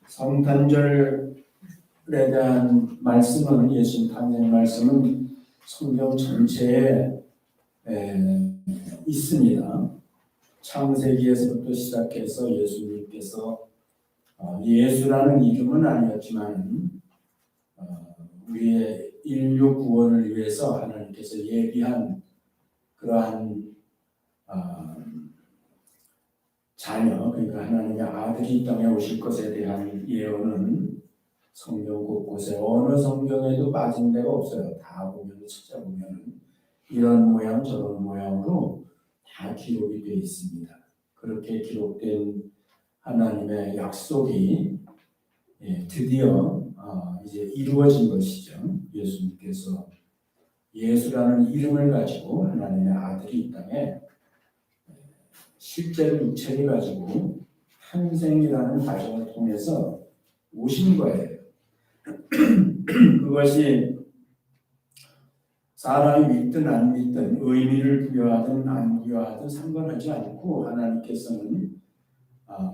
성탄절에 대한 말씀은 예수님 탄생 말씀은 성경 전체에 있습니다. 창세기에서부터 시작해서 예수님께서 예수라는 이름은 아니었지만 우리의 인류 구원을 위해서 하나님께서 예비한 그러한 자녀, 그러니까 하나님의 아들이 이 땅에 오실 것에 대한 예언은 성경 곳곳에 어느 성경에도 빠진 데가 없어요. 다 보면 찾아보면 이런 모양 저런 모양으로 다 기록이 되어 있습니다. 그렇게 기록된 하나님의 약속이 드디어 이제 이루어진 것이죠. 예수님께서 예수라는 이름을 가지고 하나님의 아들이 이 땅에 실제로 육체를 가지고 탄생이라는 과정을 통해서 오신 거예요. 그것이 사람이 믿든 안 믿든 의미를 부여하든 안 부여하든 상관하지 않고 하나님께서는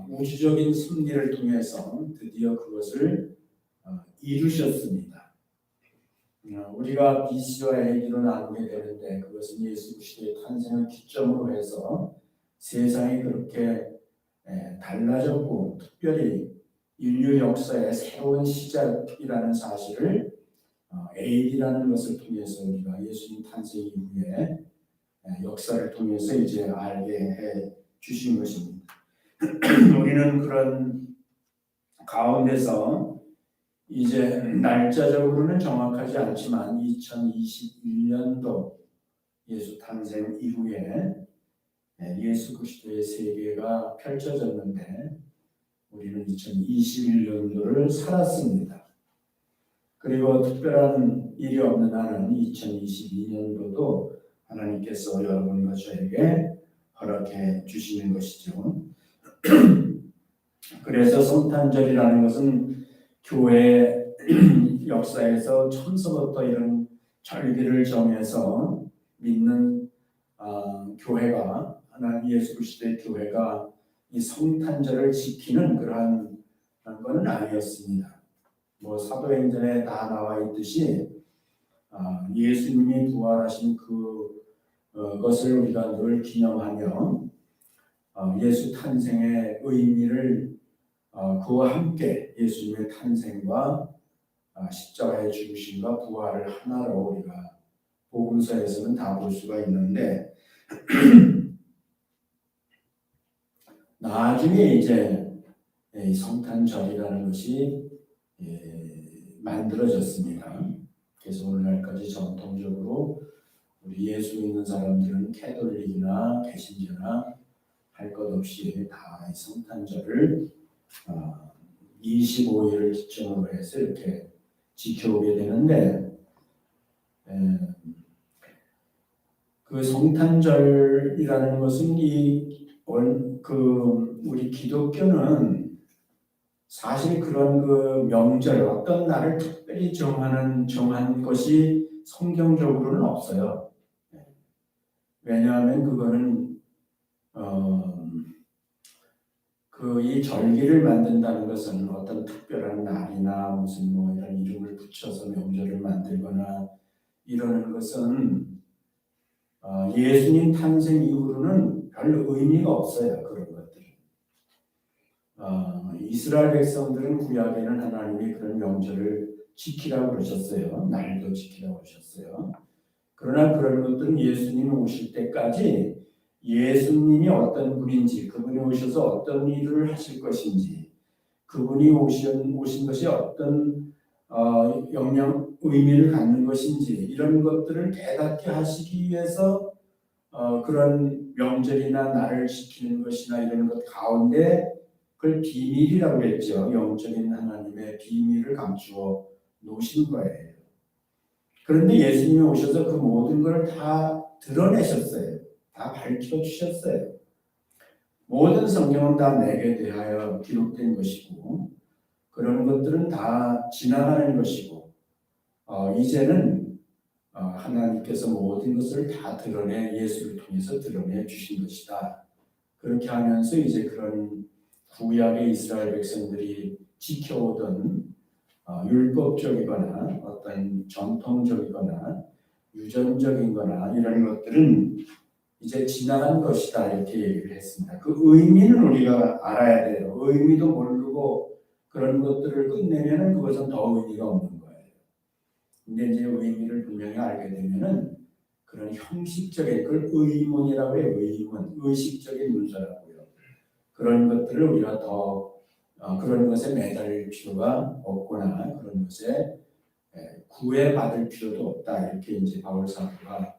우주적인 섭리를 통해서 드디어 그것을 이루셨습니다. 우리가 BC와 AD로 나누게 되는데 그것은 예수 그리스도의 탄생을 기점으로 해서 세상이 그렇게 달라졌고 특별히 인류 역사의 새로운 시작이라는 사실을 AD라는 것을 통해서 우리가 예수님 탄생 이후에 역사를 통해서 이제 알게 해 주신 것입니다. 우리는 그런 가운데서 이제 날짜적으로는 정확하지 않지만 2021년도 예수 탄생 이후에 예수 그리스도의 세계가 펼쳐졌는데 우리는 2021년도를 살았습니다. 그리고 특별한 일이 없는 한은 2022년도도 하나님께서 여러분과 저에게 허락해 주시는 것이죠. 그래서 성탄절이라는 것은 교회 역사에서 처음서부터 이런 절기를 정해서 믿는 교회가 하나님 예수 그리스도의 교회가 이 성탄절을 지키는 그러한 것은 아니었습니다. 사도행전에 다 나와 있듯이 예수님이 부활하신 그것을 우리가 늘 기념하며 예수 탄생의 의미를 그와 함께 예수님의 탄생과 십자가의 죽으심과 부활을 하나로 우리가 복음서에서는 다 볼 수가 있는데 나중에 이제 성탄절이라는 것이 만들어졌습니다. 그래서 오늘날까지 전통적으로 우리 예수 믿는 사람들은 캐톨릭이나 개신교나 할 것 없이 다 성탄절을 25일을 기점으로 해서 이렇게 지켜오게 되는데 그 성탄절이라는 것은 우리 기독교는 사실 그런 명절 어떤 날을 특별히 정한 것이 성경적으로는 없어요. 왜냐하면 그거는 이 절기를 만든다는 것은 어떤 특별한 날이나 무슨 이런 이름을 붙여서 명절을 만들거나 이러는 것은 예수님 탄생 이후로는 별 의미가 없어요. 그런 것들은. 이스라엘 백성들은 구약에는 하나님이 그런 명절을 지키라고 그러셨어요. 날도 지키라고 그러셨어요. 그러나 그런 것들은 예수님이 오실 때까지 예수님이 어떤 분인지, 그분이 오셔서 어떤 일을 하실 것인지, 그분이 오신 것이 어떤 의미를 갖는 것인지 이런 것들을 깨닫게 하시기 위해서 그런 명절이나 날을 지키는 것이나 이런 것 가운데 그걸 비밀이라고 했죠. 영적인 하나님의 비밀을 감추어 놓으신 거예요. 그런데 예수님이 오셔서 그 모든 걸 다 드러내셨어요. 다 밝혀주셨어요. 모든 성경은 다 내게 대하여 기록된 것이고 그런 것들은 다 지나가는 것이고 이제는 하나님께서 모든 것을 다 드러내 예수를 통해서 드러내 주신 것이다. 그렇게 하면서 이제 그런 구약의 이스라엘 백성들이 지켜오던 율법적이거나 어떤 전통적이거나 유전적인거나 이런 것들은 이제 지나간 것이다 이렇게 얘기를 했습니다. 그 의미는 우리가 알아야 돼요. 의미도 모르고 그런 것들을 끝내면은 그것은 더 의미가 없는 거예요. 근데 이제 의미를 분명히 알게 되면은 그런 형식적인 그걸 의문이라고 해요. 의문, 의식적인 문서라고요. 그런 것들을 우리가 더 그런 것에 매달릴 필요가 없거나 그런 것에 구애받을 필요도 없다. 이렇게 이제 바울 사도가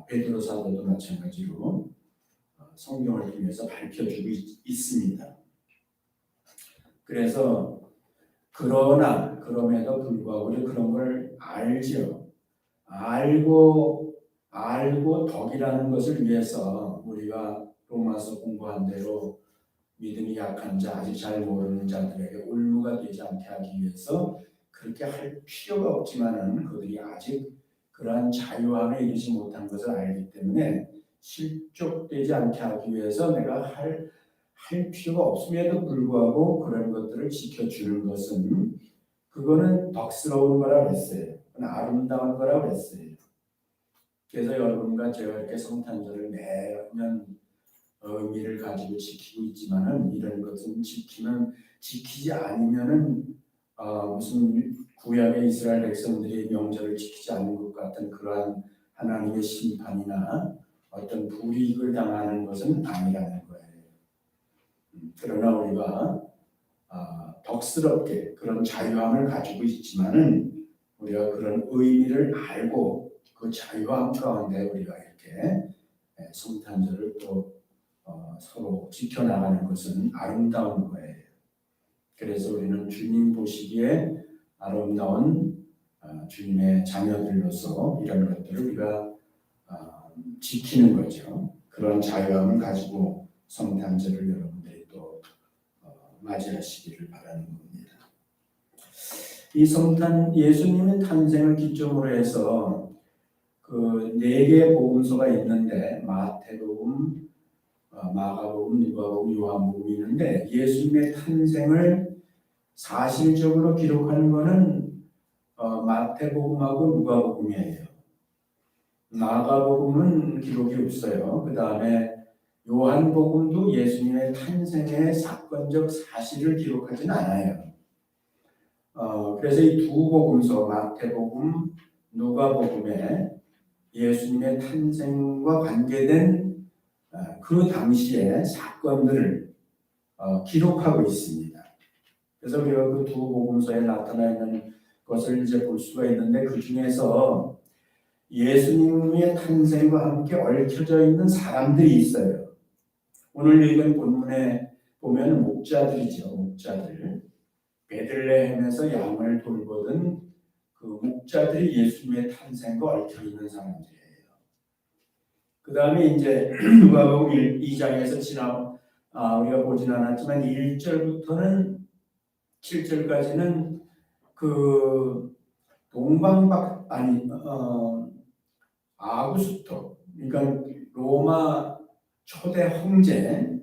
베드로 사도도 마찬가지로 성경을 통해서 밝혀주고 있습니다. 그래서 그럼에도 불구하고 우리 그런 걸 알죠. 알고 덕이라는 것을 위해서 우리가 로마서 공부한 대로 믿음이 약한 자, 아직 잘 모르는 자들에게 올무가 되지 않게 하기 위해서 그렇게 할 필요가 없지만은 그들이 아직 그러한 자유함에 이르지 못한 것을 알기 때문에 실족되지 않게 하기 위해서 내가 할 필요가 없음에도 불구하고 그런 것들을 지켜주는 것은 그거는 덕스러운 거라고 했어요. 그건 아름다운 거라고 했어요. 그래서 여러분과 제가 이렇게 성탄절을 매년 의미를 가지고 지키고 있지만은 이런 것은 지키지 않으면은 무슨 구약의 이스라엘 백성들이 명절을 지키지 않는 것 같은 그러한 하나님의 심판이나 어떤 불이익을 당하는 것은 아니라는 거예요. 그러나 우리가 덕스럽게 그런 자유함을 가지고 있지만은 우리가 그런 의미를 알고 그 자유함 가운데 우리가 이렇게 성탄절을 또 서로 지켜나가는 것은 아름다운 거예요. 그래서 우리는 주님 보시기에 아름다운 주님의 자녀들로서 이런 것들을 우리가 지키는 거죠. 그런 자유함을 가지고 성탄절을 여러분들이 또 맞이하시기를 바라는 겁니다. 이 성탄 예수님의 탄생을 기점으로 해서 그 4개의 복음서가 있는데 마태복음, 마가복음, 누가복음, 요한복음이 있는데 예수님의 탄생을 사실적으로 기록하는 것은 마태복음하고 누가복음이에요. 마가복음은 기록이 없어요. 그 다음에 요한복음도 예수님의 탄생의 사건적 사실을 기록하진 않아요. 그래서 이 두 복음서 마태복음, 누가복음에 예수님의 탄생과 관계된 그 당시의 사건들을 기록하고 있습니다. 그래서 우리가 그 두 복음서에 나타나 있는 것을 이제 볼 수가 있는데 그 중에서 예수님의 탄생과 함께 얽혀져 있는 사람들이 있어요. 오늘 읽은 본문에 보면 목자들이죠. 목자들. 베들레헴에서 양을 돌보던 그 목자들이 예수님의 탄생과 얽혀 있는 사람들이에요. 그 다음에 이제 누가복음 2장에서 우리가 보진 않았지만 1절부터는 7절까지는 그 아구스토, 그러니까 로마 초대 황제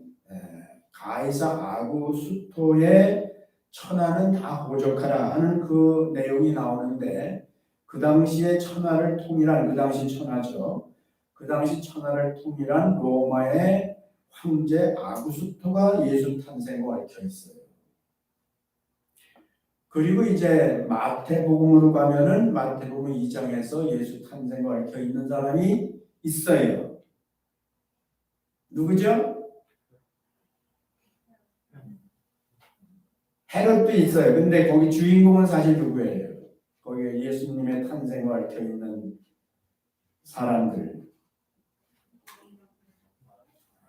가이사 아구스토의 천하는 다 보적하라 하는 그 내용이 나오는데 그 당시에 천하를 통일한 그 당시 천하죠. 그 당시 천하를 통일한 로마의 황제 아구스토가 예수 탄생과 얽혀 있어요. 그리고 이제 마태복음으로 가면은 마태복음 2장에서 예수 탄생과 얽혀 있는 사람이 있어요. 누구죠? 헤롯도 있어요. 근데 거기 주인공은 사실 누구예요? 거기에 예수님의 탄생과 얽혀 있는 사람들.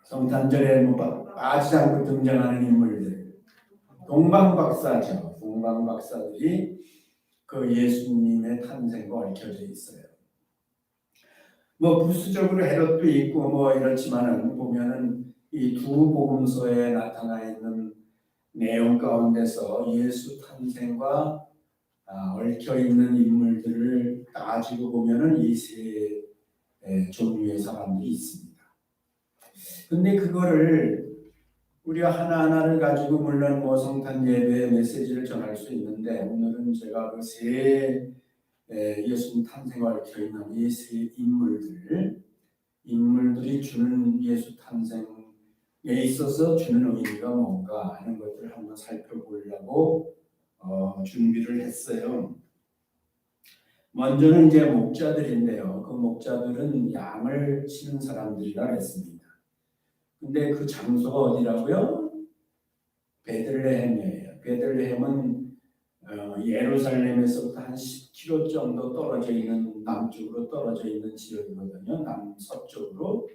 성탄절에 빠지지 않고 등장하는 인물들. 동방박사죠. 동방박사들이 그 예수님의 탄생과 얽혀져 있어요. 부수적으로 헤롯도 있고 이렇지만은 보면은 이 두 복음서에 나타나 있는 내용 가운데서 예수 탄생과 얽혀 있는 인물들을 따지고 보면은 이 세 종류의 사람들이 있습니다. 근데 그거를 우리가 하나하나를 가지고 물론 뭐 성탄 예배의 메시지를 전할 수 있는데 오늘은 제가 그 세 예수님 탄생을 얽혀 있는 이 세 인물들이 주는 예수 탄생에 있어서 주는 의미가 뭔가 하는 것들을 한번 살펴보려고 준비를 했어요. 먼저는 이제 목자들인데요. 그 목자들은 양을 치는 사람들이라 했습니다. 근데 그 장소가 어디라고요? 베들레헴이에요. 베들레헴은 예루살렘에서부터 한 10km 정도 떨어져 있는 남쪽으로 떨어져 있는 지역이거든요. 남서쪽으로.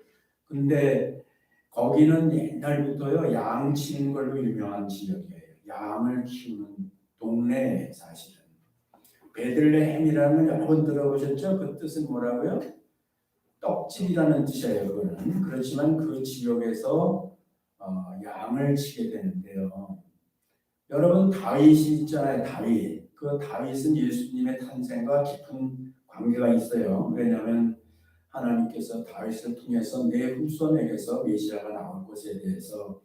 근데 거기는 옛날부터요 양 치는 걸로 유명한 지역이에요. 양을 키우는 동네에 사실은. 베들레헴이라는 여러 번 들어보셨죠? 그 뜻은 뭐라고요? 떡집이라는 뜻이에요. 그거는. 그렇지만 그 지역에서 양을 치게 되는데요. 여러분 다윗이 있잖아요. 다윗. 그 다윗은 예수님의 탄생과 깊은 관계가 있어요. 왜냐하면 하나님께서 다윗을 통해서 내 후손에게서 메시아가 나올 것에 대해서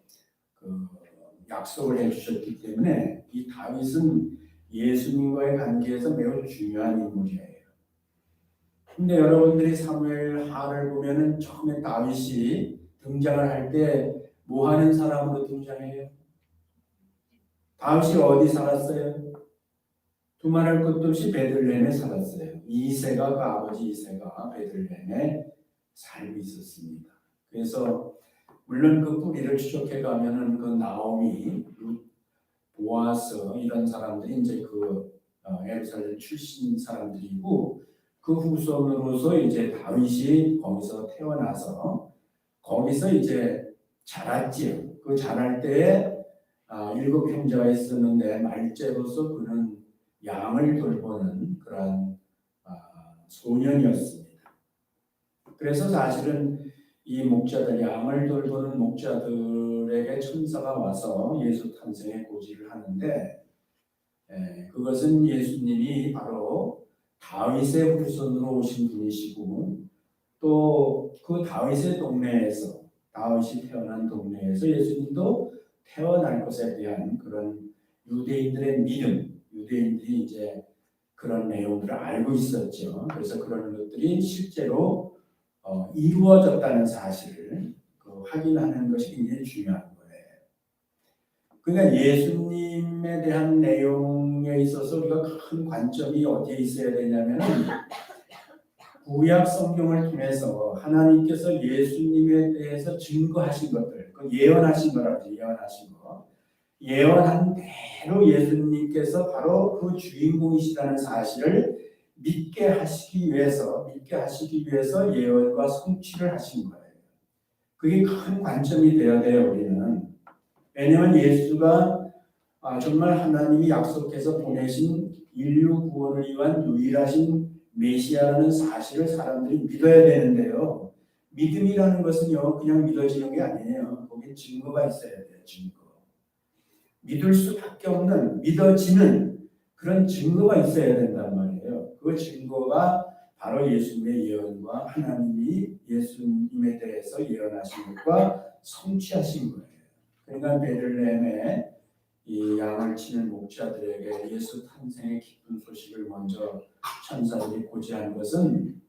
그 약속을 해주셨기 때문에 이 다윗은 예수님과의 관계에서 매우 중요한 인물이에요. 근데 여러분들이 사무엘 하를 보면은 처음에 다윗이 등장을 할 때 뭐 하는 사람으로 등장해요? 다윗이 어디 살았어요? 두말할 것도 없이 베들레헴에 살았어요. 이새가 그 아버지 이새가 베들레헴에 살고 있었습니다. 그래서 물론 그 뿌리를 추적해 가면은 그 나오미, 보아스 이런 사람들이 이제 그 예루살렘 출신 사람들이고 그 후손으로서 이제 다윗이 거기서 태어나서 거기서 이제 자랐지요. 그 자랄 때에 7 형제가 있었는데 말째로서 그는 양을 돌보는 그러한 소년이었습니다. 그래서 사실은 이 목자들, 양을 돌보는 목자들에게 천사가 와서 예수 탄생의 고지를 하는데 그것은 예수님이 바로 다윗의 후손으로 오신 분이시고 또 그 다윗의 동네에서 다윗이 태어난 동네에서 예수님도 태어날 것에 대한 그런 유대인들의 믿음, 유대인들이 이제 그런 내용들을 알고 있었죠. 그래서 그런 것들이 실제로 이루어졌다는 사실을 확인하는 것이 굉장히 중요한 거예요. 그러니까 예수님에 대한 내용에 있어서 우리가 큰 관점이 어디에 있어야 되냐면 구약 성경을 통해서 하나님께서 예수님에 대해서 증거하신 것들, 예언하신 거라고 예언하신 거. 예언한 대로 예수님께서 바로 그 주인공이시라는 사실을 믿게 하시기 위해서 예언과 성취를 하신 거예요. 그게 큰 관점이 되어야 돼요, 우리는. 왜냐하면 예수가 정말 하나님이 약속해서 보내신 인류 구원을 위한 유일하신 메시아라는 사실을 사람들이 믿어야 되는데요. 믿음이라는 것은요, 그냥 믿어지는 게 아니에요. 거기에 증거가 있어야 돼요, 증거. 믿을 수밖에 없는, 믿어지는 그런 증거가 있어야 된단 말이에요. 그 증거가 바로 예수님의 예언과 하나님이 예수님에 대해서 예언하신 것과 성취하신 거예요. 그러니까 베들레헴에 이 양을 치는 목자들에게 예수 탄생의 기쁜 소식을 먼저 천사들이 고지한 것은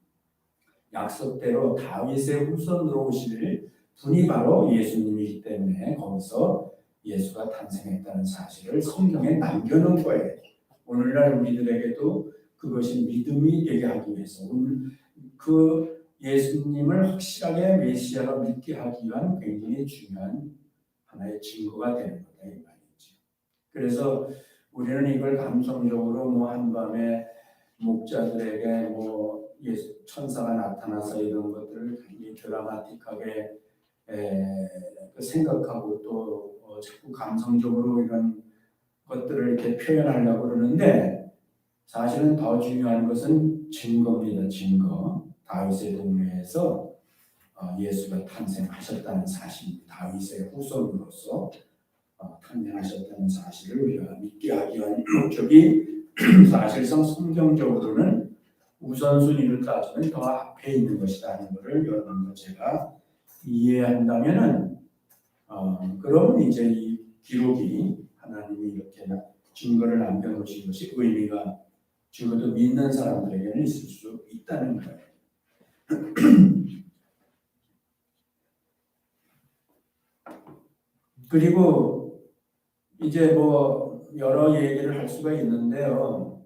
약속대로 다윗의 후손으로 오실 분이 바로 예수님이기 때문에 거기서 예수가 탄생했다는 사실을 성경에 남겨놓은 거예요. 오늘날 우리들에게도 그것이 믿음이 되게 하기 위해서 그 예수님을 확실하게 메시아로 믿게 하기 위한 굉장히 중요한 하나의 증거가 되는 거다 이 말이죠. 그래서 우리는 이걸 감성적으로 뭐 한밤에 목자들에게 뭐 예수 천사가 나타나서 이런 것들을 굉장히 드라마틱하게 생각하고 또 자꾸 감성적으로 이런 것들을 이렇게 표현하려고 그러는데 사실은 더 중요한 것은 증거입니다. 증거. 다윗의 동네에서 예수가 탄생하셨다는 사실, 다윗의 후손으로서 탄생하셨다는 사실을 우리가 믿게 하기 위한 목적이 사실상 성경적으로는 우선순위를 따지면 더 앞에 있는 것이라는 것을 여러분과 제가 이해한다면은 그러면 이제 이 기록이 하나님이 이렇게 증거를 남겨놓으신 것이 의미가 적어도 믿는 사람들에게는 있을 수 있다는 거예요. 그리고 이제 뭐 여러 얘기를 할 수가 있는데요.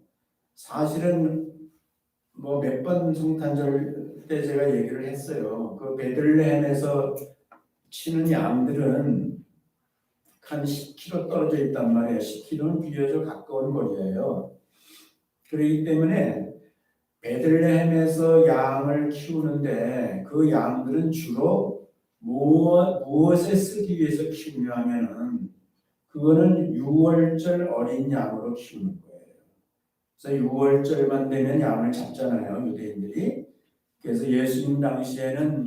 사실은 뭐 몇 번 성탄절 때 제가 얘기를 했어요. 그 베들레헴에서 치는 양들은 한 10km 떨어져 있단 말이에요. 10km는 비교적 가까운 거리예요. 그렇기 때문에 베들레헴에서 양을 키우는데 그 양들은 주로 무엇에 쓰기 위해서 키우냐 하면은 그거는 6월절 어린 양으로 키우는 거예요. 그래서 6월절만 되면 양을 잡잖아요, 유대인들이. 그래서 예수님 당시에는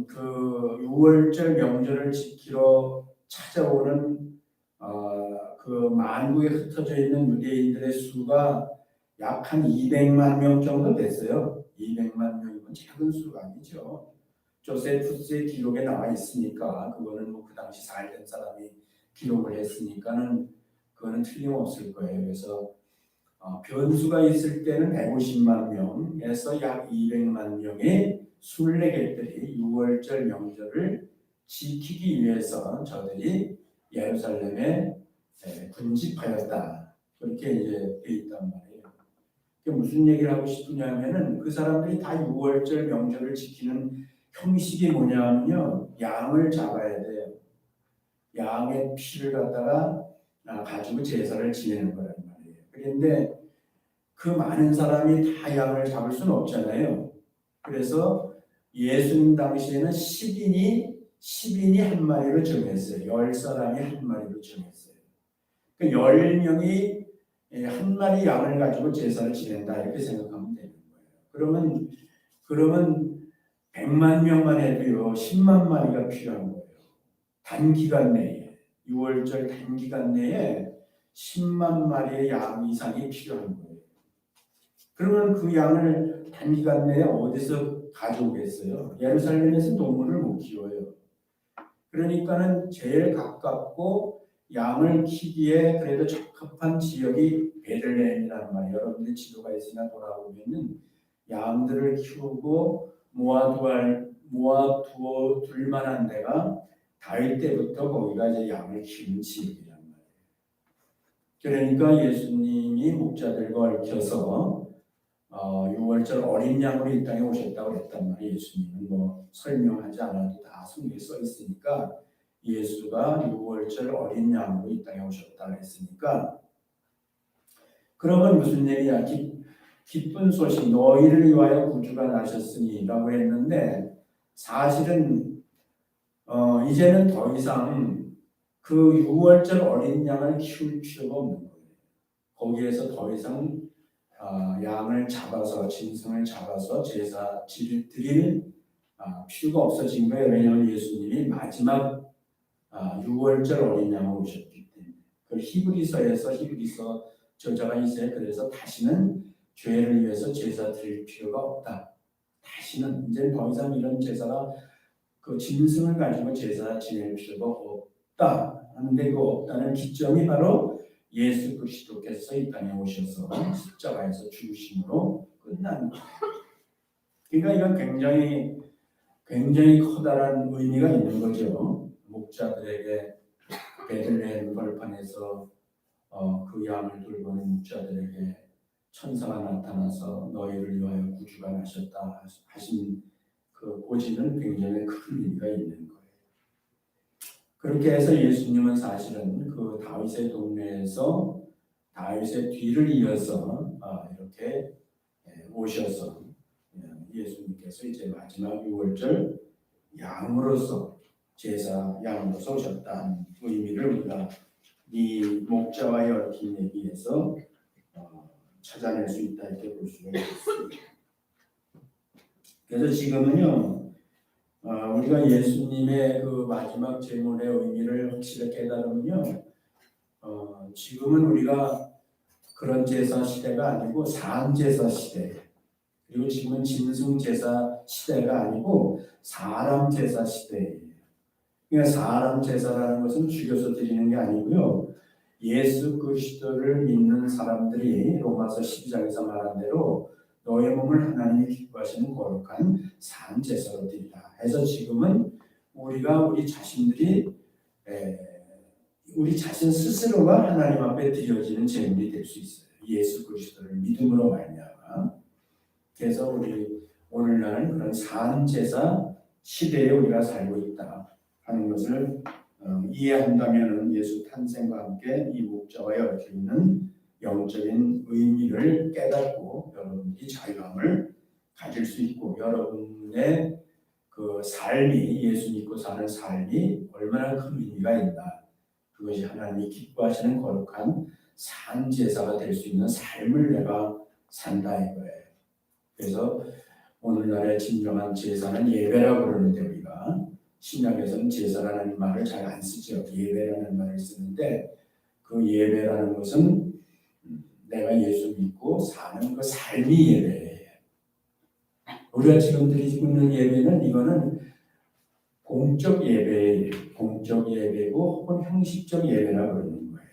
그 6월절 명절을 지키러 찾아오는 그 만국에 흩어져 있는 유대인들의 수가 약 한 200만 명 정도 됐어요. 200만 명이면 작은 수가 아니죠. 조세푸스의 기록에 나와 있으니까 그거는 뭐 그 당시 살던 사람이 기록을 했으니까는 그거는 틀림없을 거예요. 그래서 변수가 있을 때는 150만 명에서 약 200만 명의 순례객들이 6월절 명절을 지키기 위해서 저들이 예루살렘에 군집하였다. 그렇게 이제 돼 있단 말이에요. 무슨 얘기를 하고 싶으냐면은 그 사람들이 다 6월절 명절을 지키는 형식이 뭐냐면요. 양을 잡아야 돼요. 양의 피를 갖다가 가지고 제사를 지내는 거란 말이에요. 그런데 그 많은 사람이 다 양을 잡을 수는 없잖아요. 그래서 예수님 당시에는 10인이 한 마리로 정했어요. 10사람이 한 마리로 정했어요. 그러니까 10명이 한 마리 양을 가지고 제사를 지낸다 이렇게 생각하면 되는 거예요. 그러면 100만 명만 해도요 10만 마리가 필요한 거예요. 단기간 내에 6월절 단기간 내에 10만 마리의 양 이상이 필요한 거예요. 그러면 그 양을 단기간 내에 어디서 가져오겠어요? 예루살렘에서 동물을 못 키워요. 그러니까는 제일 가깝고 양을 키기에 그래도 적합한 지역이 베들레헴이라는 말이에요. 여러분들 지도가 있으나 돌아보면은 양들을 키우고 모아두어 만한 데가 다윗 때부터 거기가 이제 양을 키우는 지역이란 말이에요. 그러니까 예수님이 목자들과 얽혀서 6월절 어린 양으로 이 땅에 오셨다고 했단 말이에요. 예수님은 뭐 설명하지 않아도 다 성경에 써 있으니까 예수가 6월절 어린 양으로 이 땅에 오셨다고 했으니까 그러면 무슨 얘기야? 기쁜 소식 너희를 위하여 구주가 나셨으니라고 했는데 사실은 이제는 더 이상 그 6월절 어린 양을 키울 필요가 없는 거예요. 거기에서 더 이상 양을 잡아서 짐승을 잡아서 제사 드릴 필요가 없어진 거예요. 왜냐하면 예수님이 마지막 6월절 어린 양으로 오셨기 때문에. 그 히브리서 저자가 이제 그래서 다시는 죄를 위해서 제사 드릴 필요가 없다. 다시는 이제 더 이상 이런 제사가 그 짐승을 가지고 제사 지낼 필요가 없다. 하는데 그 없다는 기점이 바로 예수 그리스도께서 이 땅에 오셔서 십자가에서 죽으심으로 끝난 거예요. 그러니까 이건 굉장히 커다란 의미가 있는 거죠. 목자들에게 베들레헴 벌판에서 그 양을 돌고 있는 목자들에게 천사가 나타나서 너희를 위하여 구주가 나셨다 하신 그 고지는 굉장히 큰 의미가 있는 거예요. 그렇게 해서 예수님은 사실은 그 다윗의 동네에서 다윗의 뒤를 이어서 이렇게 오셔서 예수님께서 이제 마지막 6월절 양으로서 제사 양으로서 오셨다는 의미를 우리가 이 목자와의 얽힌 얘기에서 찾아낼 수 있다 이렇게 볼 수가 있습니다. 그래서 지금은요 우리가 예수님의 그 마지막 제물의 의미를 확실히 깨달으면요 지금은 우리가 그런 제사 시대가 아니고 산제사 시대 그리고 지금은 짐승 제사 시대가 아니고 사람 제사 시대예요. 그러니까 사람 제사라는 것은 죽여서 드리는 게 아니고요. 예수 그리스도를 믿는 사람들이 로마서 12장에서 말한 대로 너의 몸을 하나님이 기뻐하시는 거룩한 산 제사로 드리라 해서 지금은 우리 자신들이 우리 자신 스스로가 하나님 앞에 드려지는 제물이 될 수 있어요. 예수 그리스도를 믿음으로 말미암아. 그래서 우리 오늘날은 그런 산 제사 시대에 우리가 살고 있다 하는 것을 이해한다면 예수 탄생과 함께 이 목자와 얽혀 있는 영적인 의미를 깨닫고 여러분들이 자유함을 가질 수 있고 여러분의 그 삶이 예수 믿고 사는 삶이 얼마나 큰 의미가 있나 그것이 하나님이 기뻐하시는 거룩한 산 제사가 될 수 있는 삶을 내가 산다 이거예요. 그래서 오늘날의 진정한 제사는 예배라고 그러는데 우리가 신약에서는 제사라는 말을 잘 안 쓰죠. 예배라는 말을 쓰는데 그 예배라는 것은 내가 예수 믿고 사는 그 삶이 예배예요. 우리가 지금 드리고 있는 예배는 이거는 공적 예배예요. 공적 예배고 혹은 형식적 예배라고 그러는 거예요.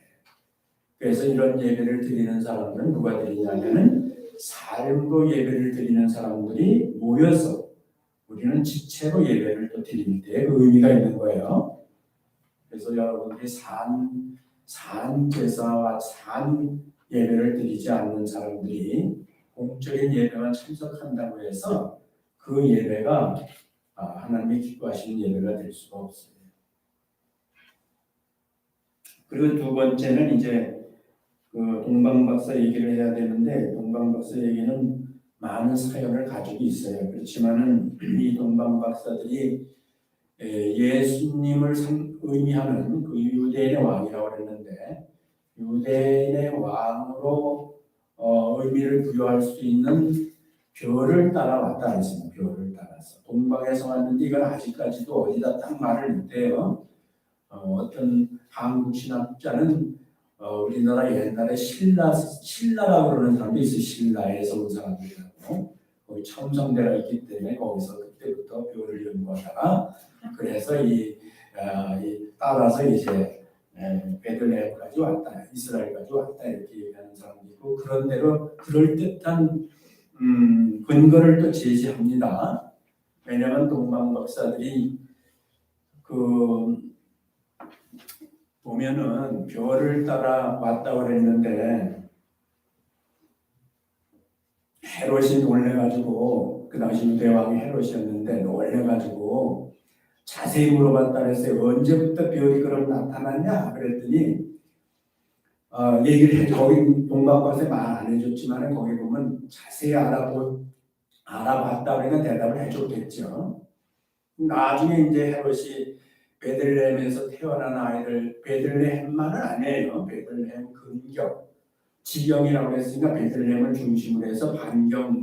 그래서 이런 예배를 드리는 사람들은 누가 드리냐면은 삶으로 예배를 드리는 사람들이 모여서 우리는 지체로 예배를 또 드릴 때 그 의미가 있는 거예요. 그래서 여러분들이 산 제사와 산 예배를 드리지 않는 사람들이 공적인 예배만 참석한다고 해서 그 예배가 하나님이 기뻐하시는 예배가 될 수가 없어요. 그리고 두 번째는 이제 그 동방박사 얘기를 해야 되는데 동방박사 얘기는 많은 사연을 가지고 있어요. 그렇지만은 이 동방박사들이 예수님을 의미하는 그 유대인의 왕이라고 그랬는데 유대인의 왕으로 의미를 부여할 수 있는 별을 따라왔다 했습니다. 별을 따라서 동방에서 왔는데 이건 아직까지도 어디다 딱 말을 못해요. 어떤 한국 신학자는 우리나라 옛날에 신라라고 그러는 사람도 있어요. 신라에서 온 사람들이라고. 거기 첨성대가 있기 때문에 거기서 그때부터 별을 연구하다가 그래서 따라서 이제 베들레헴까지 왔다, 이스라엘까지 왔다 이렇게 얘기하는 사람도 있고 그런 대로 그럴듯한 근거를 또 제시합니다. 왜냐하면 동방박사들이 보면은 별을 따라 왔다고 그랬는데 헤롯이 놀래가지고 그 당시 유대왕이 헤롯이었는데 놀래가지고 자세히 물어봤다 그랬어요. 언제부터 별이 그럼 나타났냐 그랬더니 얘기를 해. 거기 동방박사에 말 안 해줬지만 거기 보면 자세히 알아봤다 그러니까 대답을 해줬겠죠. 나중에 이제 헤롯이 베들레헴에서 태어난 아이들 베들레헴만은 아니에요. 베들레헴 근경 지경이라고 했으니까 베들레헴을 중심으로 해서 반경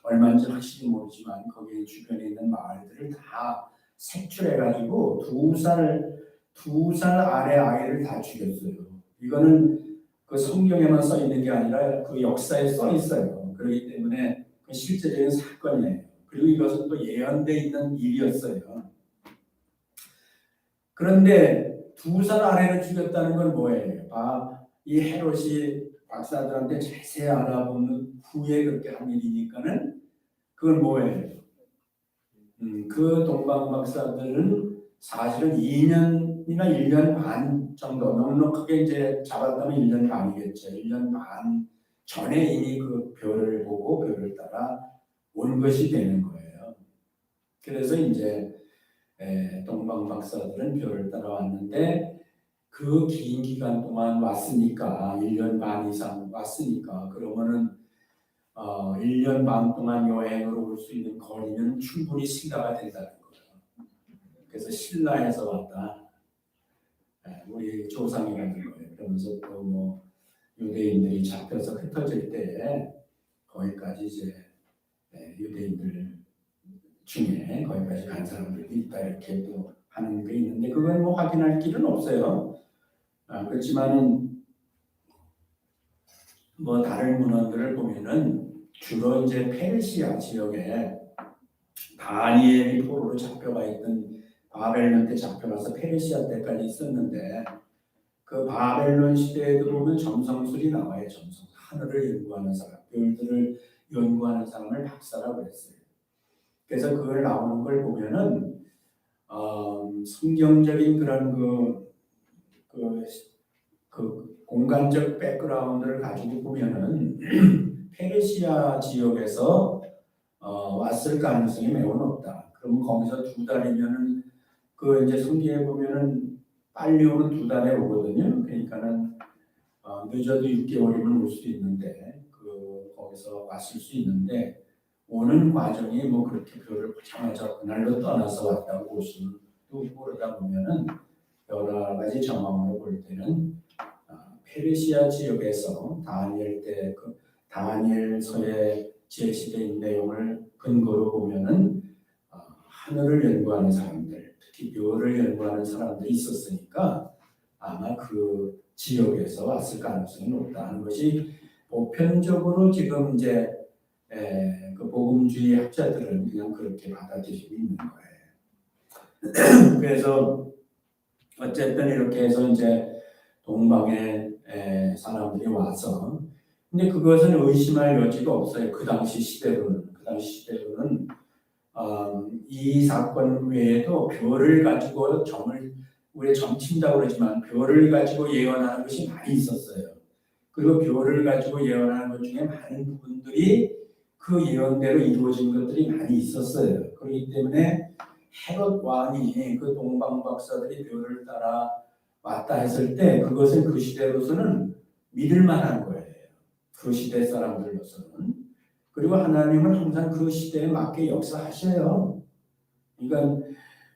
얼마인지 확실히 모르지만 거기 주변에 있는 마을들을 다 색출해가지고 두 살 아래 아이를 다 죽였어요. 이거는 그 성경에만 써 있는 게 아니라 그 역사에 써 있어요. 그렇기 때문에 그 실제적인 사건이에요. 그리고 이것은 또 예언되어 있는 일이었어요. 그런데 두 살 아래를 죽였다는 건 뭐예요? 이 헤롯이 박사들한테 자세히 알아보는 후에 그렇게 한 일이니까는 그건 뭐예요? 그 동방 박사들은 사실은 2년이나 1년 반 정도 넉넉하게 이제 잡았다면 1년 반이겠죠. 1년 반 전에 이미 그 별을 보고 별을 따라 온 것이 되는 거예요. 그래서 이제 동방 박사들은 별을 따라왔는데 그 긴 기간 동안 왔으니까 1년 반 이상 왔으니까 그러면은 1년 반 동안 여행으로 올 수 있는 거리는 충분히 신라가 된다는 거예요. 그래서 신라에서 왔다. 우리 조상이라는 거예요. 그러면서 또 유대인들이 잡혀서 흩어질 때 거기까지 이제 유대인들 중에 거기까지 간 사람들이 있다 이렇게 또 하는 게 있는데 그건 확인할 길은 없어요. 그렇지만은 다른 문헌들을 보면은 주로 이제 페르시아 지역에 다니엘이 포로로 잡혀가 있던 바벨론 때 잡혀가서 페르시아 때까지 있었는데 그 바벨론 시대에도 보면 점성술이 나와요. 점성. 하늘을 연구하는 사람, 별들을 연구하는 사람을 박사라고 했어요. 그래서 그걸 나오는 걸 보면은 성경적인 그런 그 공간적 백그라운드를 가지고 보면은 페르시아 지역에서 왔을 가능성이 매우 높다. 그러면 거기서 두 달이면은 그 이제 성경에 보면은 빨리 오는 두 달에 오거든요. 그러니까는 늦어도 6개월이면 올 수도 있는데 거기서 왔을 수 있는데 오는 과정이 뭐 그렇게 그를 보자마자 그날로 떠나서 왔다고 볼 수도 모르다 보면은 여러 가지 정황으로 볼 때는 페르시아 지역에서 다니엘 때 그 다니엘서에 제시된 내용을 근거로 보면은 하늘을 연구하는 사람들, 특히 별을 연구하는 사람들이 있었으니까 아마 그 지역에서 왔을 가능성이 높다는 것이 보편적으로 지금 이제 그 복음주의 학자들은 그냥 그렇게 받아들이고 있는 거예요. 그래서 어쨌든 이렇게 해서 이제 동방에 사람들이 와서 근데 그것은 의심할 여지가 없어요. 그 당시 시대로는 이 사건 외에도 별을 가지고 우리 점친다고 그러지만 별을 가지고 예언하는 것이 많이 있었어요. 그리고 별을 가지고 예언하는 것 중에 많은 부분들이 그 예언대로 이루어진 것들이 많이 있었어요. 그렇기 때문에 헤롯 왕이 그 동방 박사들이 별을 따라 왔다 했을 때 그것은 그 시대로서는 믿을 만한 거예요. 그 시대 사람들로서는. 그리고 하나님은 항상 그 시대에 맞게 역사하셔요. 그러니까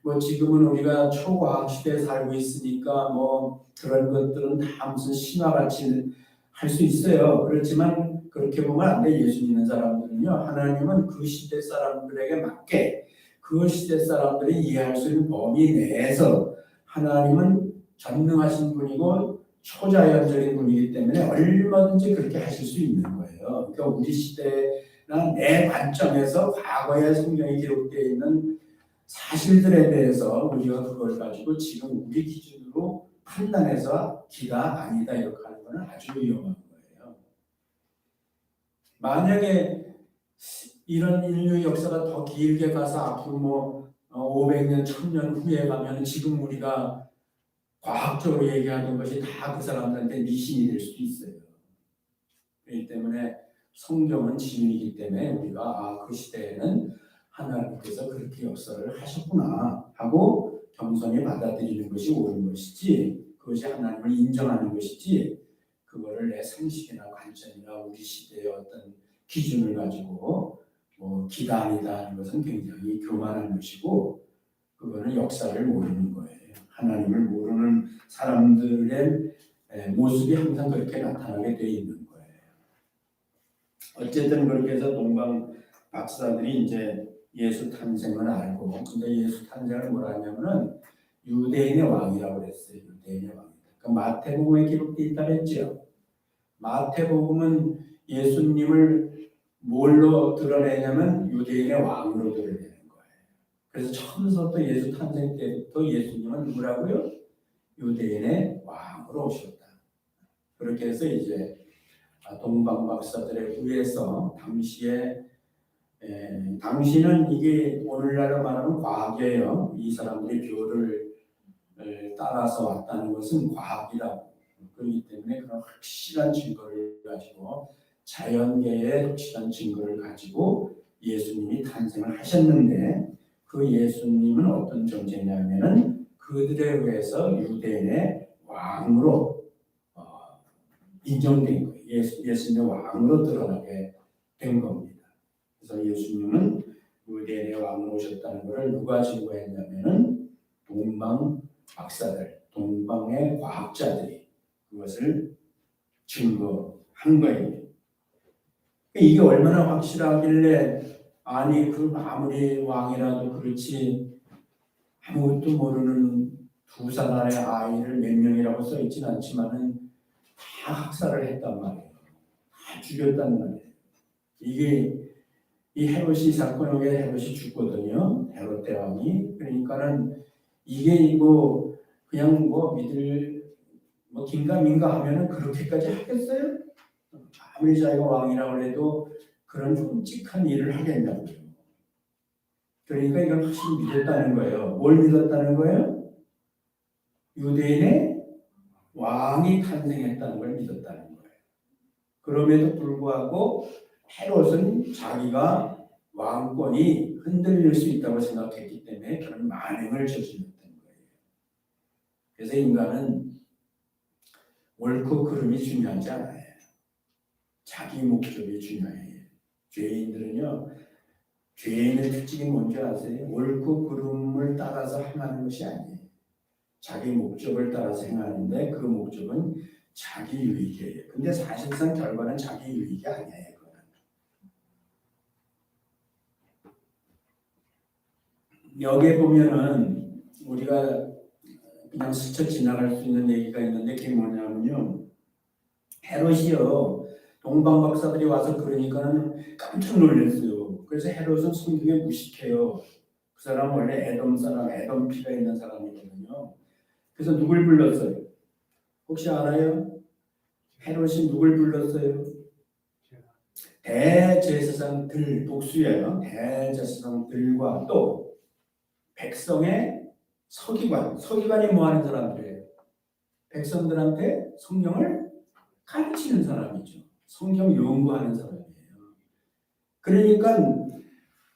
뭐 지금은 우리가 초과학 시대에 살고 있으니까 뭐 그런 것들은 다 무슨 신화같이 할 수 있어요. 그렇지만 그렇게 보면 안 돼. 예수 믿는 사람들은요. 하나님은 그 시대 사람들에게 맞게 그 시대 사람들이 이해할 수 있는 범위 내에서 하나님은 전능하신 분이고 초자연적인 분이기 때문에 얼마든지 그렇게 하실 수 있는 거예요. 그러니까 우리 시대나 내 관점에서 과거의 성경에 기록되어 있는 사실들에 대해서 우리가 그걸 가지고 지금 우리 기준으로 판단해서 기다 아니다 이렇게 하는 것은 아주 위험한 거예요. 만약에 이런 인류 역사가 더 길게 가서 앞으로 뭐 500년, 1000년 후에 가면 지금 우리가 과학적으로 얘기하는 것이 다 그 사람들한테 미신이 될 수도 있어요. 그렇기 때문에 성경은 진리이기 때문에 우리가 그 시대에는 하나님께서 그렇게 역사를 하셨구나 하고 겸손히 받아들이는 것이 옳은 것이지 그것이 하나님을 인정하는 것이지 그거를 내 상식이나 관점이나 우리 시대의 어떤 기준을 가지고 뭐 기단이다 하는 것은 굉장히 교만한 것이고 그거는 역사를 모르는 거예요. 하나님을 모르는 사람들의 모습이 항상 그렇게 나타나게 되어 있는 거예요. 어쨌든 그렇게 해서 동방 박사들이 이제 예수 탄생을 알고 근데 예수 탄생을 뭐라 하냐면은 유대인의 왕이라고 그랬어요. 유대인의 왕. 그 마태복음에 기록되어 있다고 했죠. 마태복음은 예수님을 뭘로 드러내냐면 유대인의 왕으로 드러내는 거예요. 그래서 처음부터 예수 탄생 때부터 예수님은 누구라고요? 유대인의 왕으로 오셨다. 그렇게 해서 이제 동방 박사들에 의해서 당시는 이게 오늘날로 말하면 과학이에요. 이 사람들이 별을 따라서 왔다는 것은 과학이라고. 그렇기 때문에 그런 확실한 증거를 가지고 자연계의 확실한 증거를 가지고 예수님이 탄생을 하셨는데 그 예수님은 어떤 존재냐면은 그들에 의해서 유대인의 왕으로 인정된 거예요. 예수님의 왕으로 드러나게 된 겁니다. 그래서 예수님은 유대인의 왕으로 오셨다는 것을 누가 증거했냐면은 동방 박사들, 동방의 과학자들이 그것을 증거한 거예요. 이게 얼마나 확실하길래 아니 그 아무리 왕이라도 그렇지 아무것도 모르는 2살 안의 아이를 몇 명이라고 써 있진 않지만은 다 학살을 했단 말이에요. 다 죽였단 말이에요. 이게 이 헤롯이 사건에 헤롯이 죽거든요. 헤롯 대왕이. 그러니까는 이게 이거 그냥 뭐 믿을 뭐 긴가민가 하면은 그렇게까지 하겠어요? 아무리 자기가 왕이라고 해도 그런 끔찍한 일을 하겠냐고요. 그러니까 이걸 확실히 믿었다는 거예요. 뭘 믿었다는 거예요? 유대인의 왕이 탄생했다는 걸 믿었다는 거예요. 그럼에도 불구하고 헤롯은 자기가 왕권이 흔들릴 수 있다고 생각했기 때문에 그런 만행을 저질렀던 거예요. 그래서 인간은 옳고 그름이 중요하지 않아요. 자기 목적이 중요해요. 죄인들은요, 죄인의 특징이 뭔지 아세요? 옳고 그름을 따라서 행하는 것이 아니에요. 자기 목적을 따라서 행하는데 그 목적은 자기 유익이에요. 근데 사실상 결과는 자기 유익이 아니에요. 그거는. 여기에 보면은 우리가 그냥 스쳐 지나갈 수 있는 얘기가 있는데 그게 뭐냐면요. 헤롯이요. 동방 박사들이 와서 그러니까는 깜짝 놀랐어요. 그래서 헤롯은 성경에 무식해요. 그 사람 원래 에돔 사람, 에돔 피가 있는 사람이거든요. 그래서 누굴 불렀어요? 혹시 알아요? 헤롯이 누굴 불렀어요? 대제사장들, 복수예요. 대제사장들과 또 백성의 서기관, 서기관이 뭐 하는 사람들이에요? 백성들한테 성경을 가르치는 사람이죠. 성경 연구하는 사람이에요. 그러니까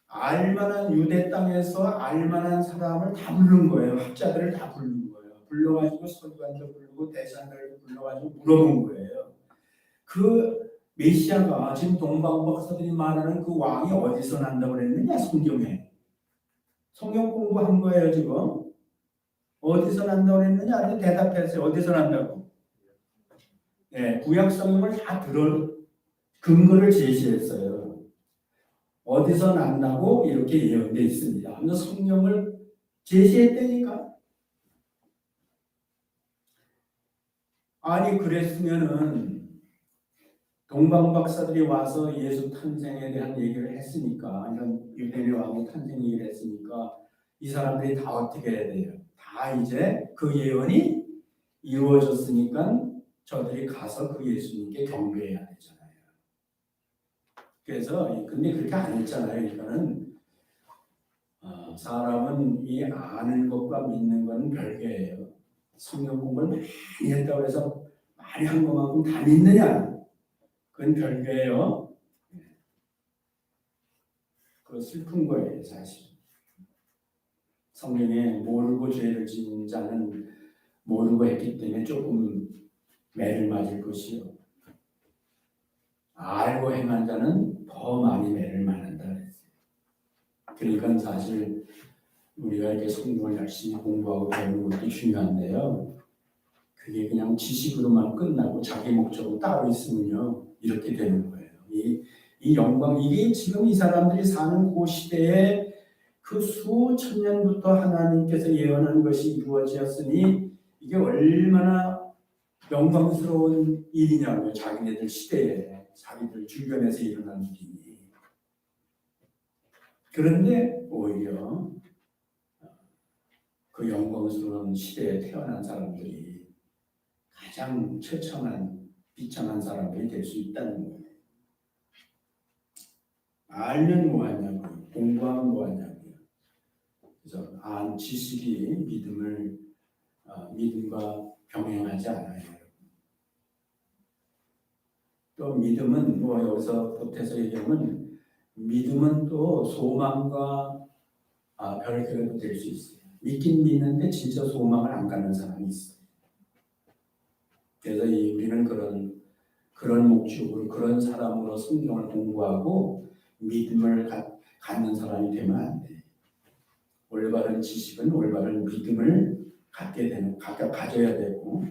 알만한 유대 땅에서 알만한 사람을 다 부른 거예요. 학자들을 다 부른 거예요. 불러가지고 서기관도 부르고 대사들도 불러가지고 물어본 거예요. 그 메시아가 지금 동방 박사들이 말하는 그 왕이 어디서 난다고 그랬느냐? 성경에. 성경 공부한 거예요 지금. 어디서 난다고 그랬느냐? 대답했어요. 어디서 난다고? 네, 구약 성경을 다 들어 근거를 제시했어요. 어디서 난다고 이렇게 예언되어 있습니다. 하면서 성경을 제시했다니까. 아니 그랬으면은 동방 박사들이 와서 예수 탄생에 대한 얘기를 했으니까 이런 유대인의 왕의 탄생 얘기를 했으니까 이 사람들이 다 어떻게 해야 돼요? 다 이제 그 예언이 이루어졌으니까 저들이 가서 그 예수님께 경배해야 되잖아요. 그래서 근데 그렇게 안 했잖아요. 그러니까는 사람은 이 아는 것과 믿는 것은 별개예요. 성경 공부를 많이 했다고 해서 많이 한 것만큼 다 믿느냐? 그건 별개예요. 그 슬픈 거예요, 사실. 성경에 모르고 죄를 지은 자는 모르고 했기 때문에 조금 매를 맞을 것이요. 알고 행한 자는 더 많이 매를 맞는다 그랬어요. 그러니까 사실 우리가 이렇게 성경을 열심히 공부하고 배우는 것도 중요한데요. 그게 그냥 지식으로만 끝나고 자기 목적으로 따로 있으면요. 이렇게 되는 거예요. 이 영광, 이게 지금 이 사람들이 사는 그 시대에 그 수천 년부터 하나님께서 예언한 것이 이루어졌으니 이게 얼마나 영광스러운 일이냐고요. 자기네들 시대에, 자기들 주변에서 일어난 일이니. 그런데 오히려 그 영광스러운 시대에 태어난 사람들이 가장 처참한, 비참한 사람들이 될 수 있다는 거예요. 알면 뭐하냐고요. 공부하면 뭐하냐고요. 그래서 지식이 믿음과 병행하지 않아요. 또 믿음은 뭐 여기서 보태서 얘기하면 믿음은 또 소망과 별개로 될 수 있어요. 믿긴 믿는데 진짜 소망을 안 갖는 사람이 있어요. 그래서 우리는 그런 목적으로 그런 사람으로 성경을 공부하고 믿음을 갖는 사람이 되면 안 돼. 올바른 지식은 올바른 믿음을 가져야 되고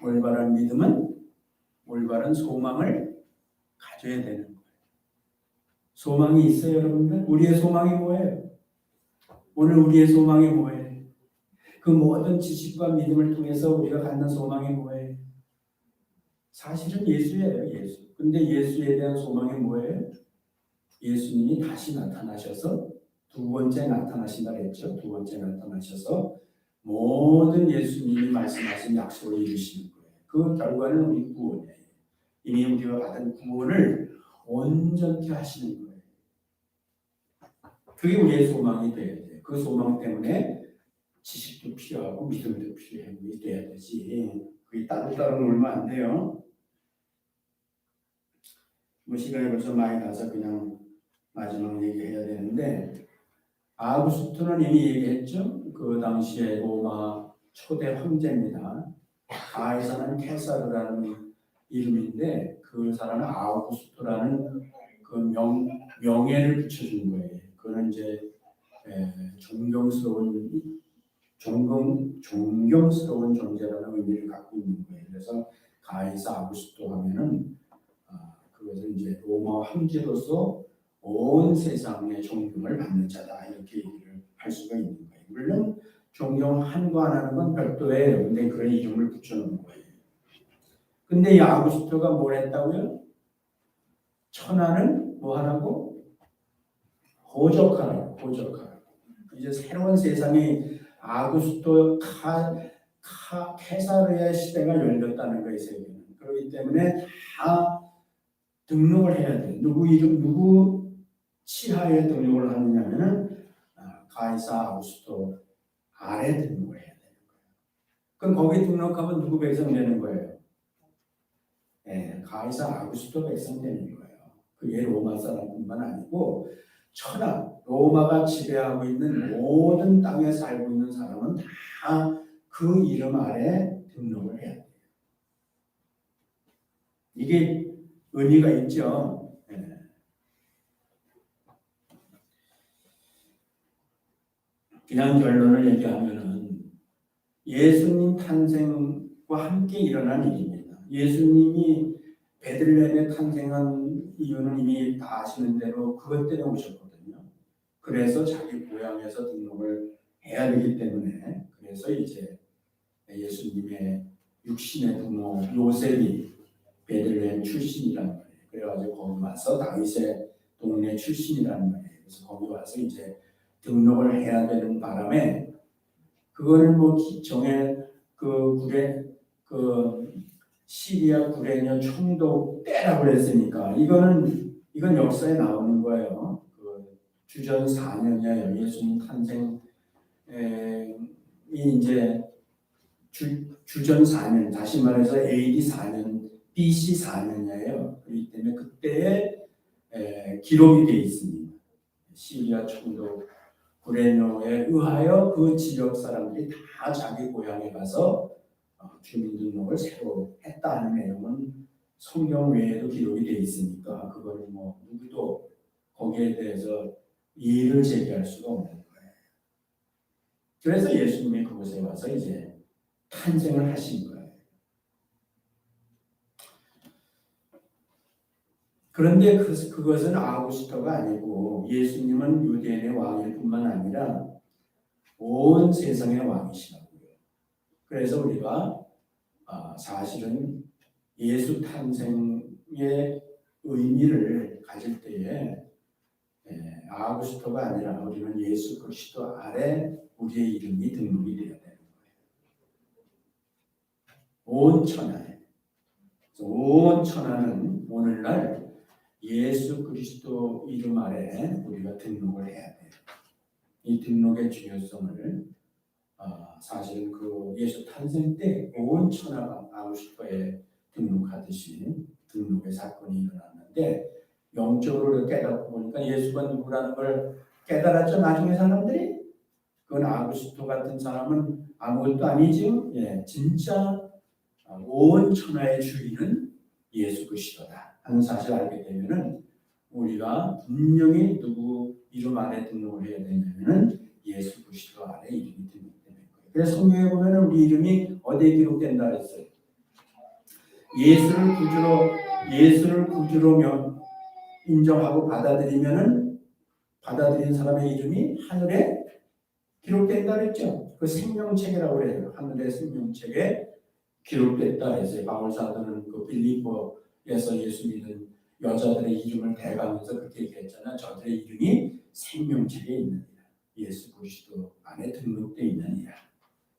올바른 믿음은 올바른 소망을 가져야 되는 거예요. 소망이 있어요, 여러분들? 우리의 소망이 뭐예요? 오늘 우리의 소망이 뭐예요? 그 모든 지식과 믿음을 통해서 우리가 갖는 소망이 뭐예요? 사실은 예수예요, 예수. 근데 예수에 대한 소망이 뭐예요? 예수님이 다시 나타나셔서 두 번째 나타나신다 그랬죠. 두 번째 나타나셔서 모든 예수님이 말씀하신 약속을 이루시는 거예요. 그 결과는 우리 구원이에요. 이미 우리가 받은 구원을 온전케 하시는 거예요. 그게 우리의 소망이 돼야 돼요. 그 소망 때문에 지식도 필요하고 믿음도 필요하고 돼야 되지. 그게 따로따로 놀면 안 돼요. 뭐 시간이 벌써 많이 가서 그냥 마지막 얘기해야 되는데, 아우구스토는 이미 얘기했죠. 그 당시에 로마 초대 황제입니다. 가이사는 케사르라는 이름인데 그 사람은 아우구스토라는 그 명예를 붙여준 거예요. 그는 이제 존경스러운 존재라는 의미를 갖고 있는 거예요. 그래서 가이사 아우구스토 하면은 그것은 이제 로마 황제로서 온 세상의 존경을 받는 자다, 이렇게 얘기를 할 수가 있는 거예요. 물론 존경하는 거 안 하는 건 별도예요. 근데 그런 이름을 붙여놓은 거예요. 근데 이 아우구스토가 뭘 했다고요? 천하는 뭐 하라고? 호적하라고. 이제 새로운 세상이 아우구스토 케사르의 시대가 열렸다는 거예요. 세계는. 그렇기 때문에 다 등록을 해야 돼. 누구 이름, 누구 치하에 등록을 하느냐면은 가이사 아우구스토 아래 등록을 해야 되는 거예요. 그럼 거기 등록하면 누구 백성 되는 거예요? 가이사 아우구스토 백성 되는 거예요. 그게 로마 사람뿐만 아니고 천하 로마가 지배하고 있는 모든 땅에 살고 있는 사람은 다 그 이름 아래 등록을 해야 돼요. 이게 의미가 있죠. 그냥 결론을 얘기하면은 예수님 탄생과 함께 일어난 일입니다. 예수님이 베들레헴에 탄생한 이유는 이미 다 아시는 대로 그것 때문에 오셨거든요. 그래서 자기 고향에서 등록을 해야 되기 때문에, 그래서 이제 예수님의 육신의 부모 요셉이 베들레헴 출신이란 말이에요. 그래가지고 거기 와서 다윗의 동네 출신이란 말이에요. 그래서 거기 와서 이제 등록을 해야 되는 바람에, 그거는 뭐 정해 그 시리아 구레냐 총독 때라고 그랬으니까 이건 역사에 나오는 거예요. 그 주전 4년이에요. 예수님 탄생이 이제 주전 4년, 다시 말해서 AD 4년, BC 4년이에요. 그렇기 때문에 그때에 기록이 되어 있습니다. 시리아 총독 구레뇨에 의하여 그 지역 사람들이 다 자기 고향에 가서 주민등록을 새로 했다는 내용은 성경 외에도 기록이 되어 있으니까 그거는 뭐 누구도 거기에 대해서 이의를 제기할 수가 없는 거예요. 그래서 예수님이 그곳에 와서 이제 탄생을 하신 거예요. 그런데 그것은 아우구스토가 아니고 예수님은 유대인의 왕일 뿐만 아니라 온 세상의 왕이시라고요. 그래서 우리가 사실은 예수 탄생의 의미를 가질 때에 아우구스토가 아니라 우리는 예수 그리스도 아래 우리의 이름이 등록이 되어야 되는 거예요. 온 천하에. 온 천하는 오늘날 예수 그리스도 이름 아래 우리가 등록을 해야 돼요. 이 등록의 중요성을 사실은 그 예수 탄생 때 온 천하가 아우구스토에 등록하듯이 등록의 사건이 일어났는데, 영적으로 깨닫고 보니까 예수가 누구라는 걸 깨달았죠. 나중에 사람들이. 그건 아우구스토 같은 사람은 아무것도 아니죠. 진짜 온 천하의 주인은 예수 그리스도다 하는 사실을 알게 되면은 우리가 분명히 누구 이름 아래 등록을 해야 되냐면은 예수 그리스도 아래 이름이 등록되는 거예요. 그래서 성경에 보면은 우리 이름이 어디에 기록된다 했어요. 예수를 구주로 인정하고 받아들인 사람의 이름이 하늘에 기록된다 그랬죠. 그 생명책이라고 그래요. 하늘의 생명책에 기록됐다 했어요. 바울 사도는 그 빌립보에서 예수 믿은 여자들의 이름을 대가면서 그렇게 얘기했잖아요. 저들의 이름이 생명책에 있느니라. 예수 그리스도 안에 등록되어 있느니라.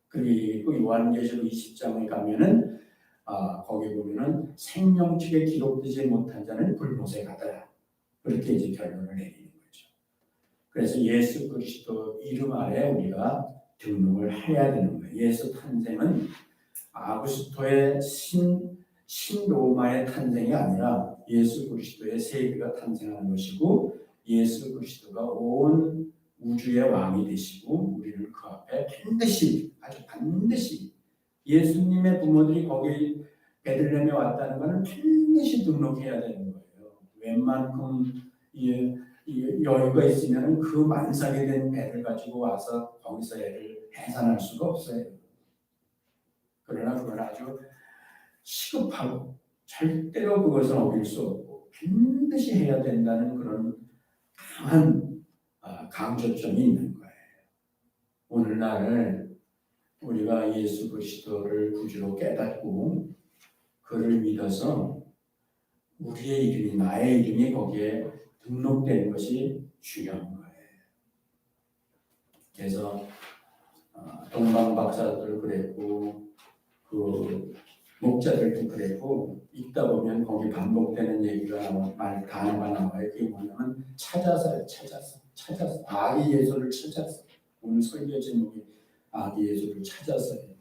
그리고 요한계시록 20장에 가면은 거기 보면은 생명책에 기록되지 못한 자는 불못에 가더라. 그렇게 이제 결론을 내리는 거죠. 그래서 예수 그리스도 이름 아래 우리가 등록을 해야 되는 거예요. 예수 탄생은 아구스토의 신로마의 탄생이 아니라 예수 그리스도의 세계가 탄생하는 것이고, 예수 그리스도가 온 우주의 왕이 되시고, 우리는 그 앞에 반드시, 아주 반드시 예수님의 부모들이 거기 베들레헴에 왔다는 것은 반드시 등록해야 되는 거예요. 웬만큼 여유가 있으면 그 만삭이 된 배를 가지고 와서 거기서 애를 해산할 수가 없어요. 그러나 그건 아주 시급하고 절대로 그것은 어길 수 없고 반드시 해야 된다는 그런 강한 강조점이 있는 거예요. 오늘날 우리가 예수 그리스도를 구주로 깨닫고 그를 믿어서 우리의 이름이, 나의 이름이 거기에 등록되는 것이 중요한 거예요. 그래서 동방 박사들 그랬고 그 목자들도 그랬고, 읽다 보면 거기 반복되는 얘기가 단어가 나와요. 그게 뭐냐면 찾아서 아기 예수를 찾아서. 오늘 설교 제목이 아기 예수를 찾아서예요.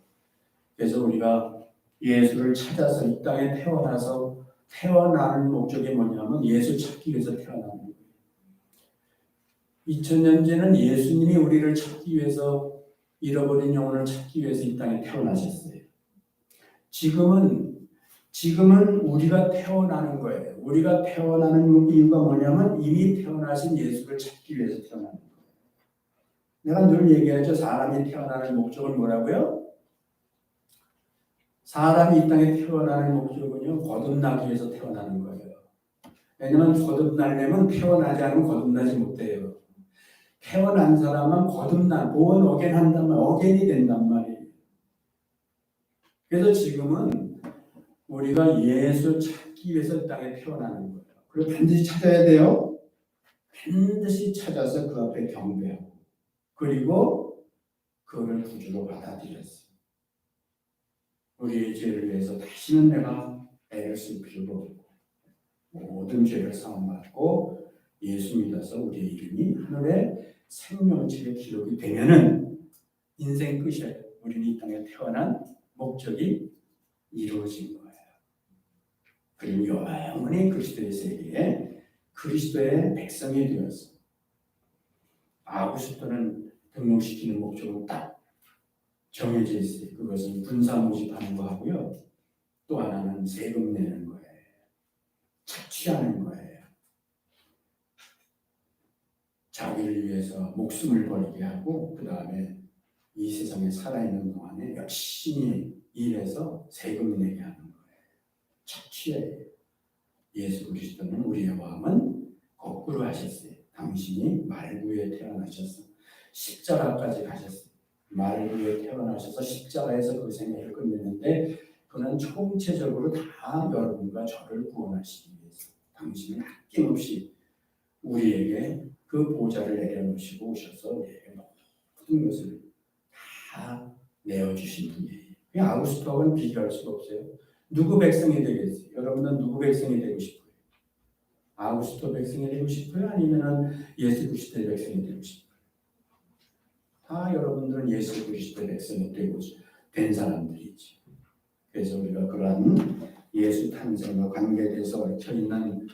그래서 우리가 예수를 찾아서 이 땅에 태어나는 목적이 뭐냐면 예수 찾기 위해서 태어나는 거예요. 2000년 전에는 예수님이 우리를 찾기 위해서, 잃어버린 영혼을 찾기 위해서 이 땅에 태어나셨어요. 지금은 우리가 태어나는 거예요. 우리가 태어나는 이유가 뭐냐면 이미 태어나신 예수를 찾기 위해서 태어나는 거예요. 내가 늘 얘기하죠. 사람이 태어나는 목적은 뭐라고요? 사람이 이 땅에 태어나는 목적은요, 거듭나기 위해서 태어나는 거예요. 왜냐하면 거듭나려면 태어나지 않으면 거듭나지 못해요. 태어난 사람은 born again 한단 말이에요. 어겐이 된단 말이에요. 그래서 지금은 우리가 예수 찾기 위해서 땅에 태어나는 거예요. 그리고 반드시 찾아야 돼요. 반드시 찾아서 그 앞에 경배하고, 그리고 그를 구주로 받아들였어요. 우리의 죄를 위해서 다시는 내가 애를 쓸 필요가 없고, 모든 죄를 사함받고 예수 믿어서 우리의 이름이 하늘의 생명책에 기록이 되면은 인생 끝이에요. 우리는 이 땅에 태어난 목적이 이루어진 거예요. 그리고 영원히 그리스도의 세계에 그리스도의 백성이 되었어. 아구스토는 등록시키는 목적은 딱 정해져 있어요. 그것은 군사 모집하는 거 하고요. 또 하나는 세금 내는 거예요. 착취하는 거예요. 자기를 위해서 목숨을 버리게 하고, 그 다음에 이 세상에 살아있는 동안에 열심히 일해서 세금 내게 하는 거예요. 착취예요. 예수 그리스도는 우리의 마음은 거꾸로 하셨어요. 당신이 말구에 태어나셔서 십자가까지 가셨어요. 말구에 태어나셔서 십자가에서 그 생애를 끝냈는데, 그는 총체적으로 다 여러분과 저를 구원하시기 위해서 당신은 아낌없이 우리에게 그 보좌를 내려놓으시고 오셔서 우리에게 모든 것을 다 내어주신 분이에요. 아구스토하고는 비교할 수가 없어요. 누구 백성이 되겠어요? 여러분은 누구 백성이 되고 싶어요? 아구스토 백성이 되고 싶어요? 아니면 예수 그리스도의 백성이 되고 싶어요? 다 여러분들은 예수 그리스도의 백성이 된 사람들이지. 그래서 우리가 그러한 예수 탄생과 관계돼서 얽혀 있는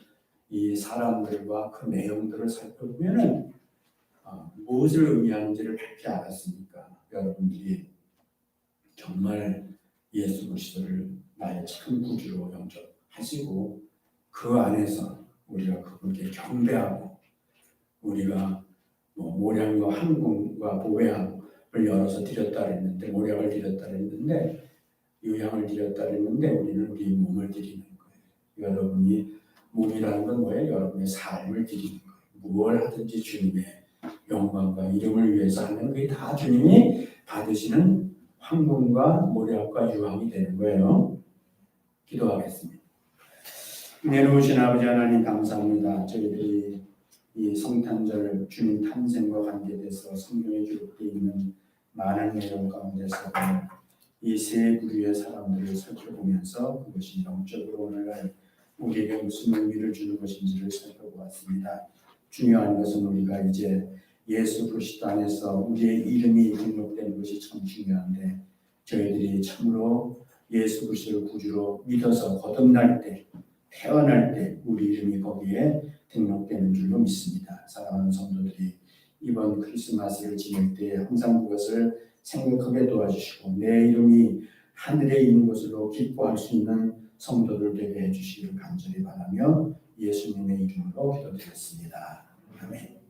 이 사람들과 그 내용들을 살펴보면은 무엇을 의미하는지를 밝히 알았으니까 여러분들이 정말 예수 그리스도를 나의 참 구주로 영접하시고 그 안에서 우리가 그분께 경배하고, 우리가 모량과 항공과 보배함을 열어서 드렸다 그랬는데, 모량을 드렸다 그랬는데, 유향을 드렸다 그랬는데, 우리는 우리 몸을 드리는 거예요. 여러분이 몸이라는 건 뭐예요? 여러분의 삶을 드리는 거예요. 무엇을 하든지 주님의 영광과 이름을 위해서 하면 그게 다 주님이 받으시는 황금과 모략과 유황이 되는 거예요. 기도하겠습니다. 은혜로우신 아버지 하나님 감사합니다. 저희들이 이 성탄절 주님 탄생과 관계돼서 성경에 기록되어 있는 많은 내용 가운데서 이 세 부류의 사람들을 살펴보면서 그것이 영적으로 오늘날 우리에게 무슨 의미를 주는 것인지를 살펴보았습니다. 중요한 것은 우리가 이제 예수 그리스도 안에서 우리의 이름이 등록된 것이 참 중요한데 저희들이 참으로 예수 그리스도를 구주로 믿어서 거듭날 때, 태어날 때 우리 이름이 거기에 등록되는 줄로 믿습니다. 사랑하는 성도들이 이번 크리스마스를 지낼 때 항상 그것을 생각하게 도와주시고 내 이름이 하늘에 있는 것으로 기뻐할 수 있는 성도들 되게 해주시기를 간절히 바라며 예수님의 이름으로 기도드렸습니다. 아멘.